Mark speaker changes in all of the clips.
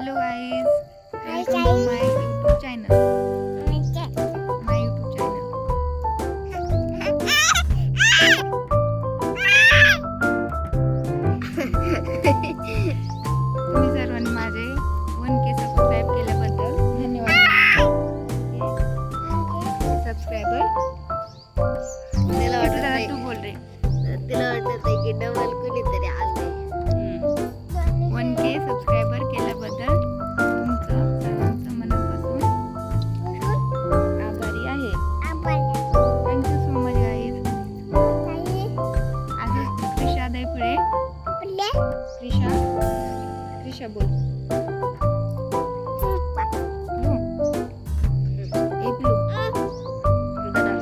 Speaker 1: Hello guys, welcome to my YouTube channel. My YouTube channel. तुम्ही सर्वांनी माझे 1K subscribe केल्याबद्दल धन्यवाद. सबस्क्रायबर
Speaker 2: त्याला वाटत
Speaker 1: दादा
Speaker 2: नाही
Speaker 1: तू बोल रे.
Speaker 2: तिला वाटत आहे की डबल कुणीतरी आलंय.
Speaker 1: 1K सबस्क्रायबर केल्याबद्दल तुमचं सर्वांचं मनापासून आभारी आहे. Thank you so much guys. अजून क्रिशा दैफळे. क्रिशा बोल. ब्लू. ए ब्लू.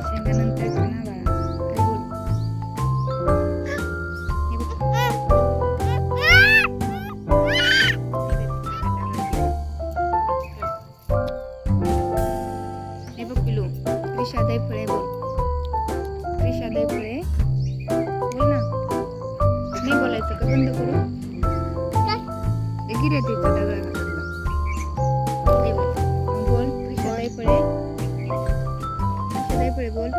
Speaker 1: शेंगानंतर खाना बाळा. काय बोल. हे बघ. हे बघ पिलू. क्रिशा दैफळे बोल. क्रिशा दैफळे बोल ना. नाही बोलायचं का? बंद करू. गिरे तिचं दगड बोल. क्रिशा दैफळे. क्रिशा दैफळे बोल.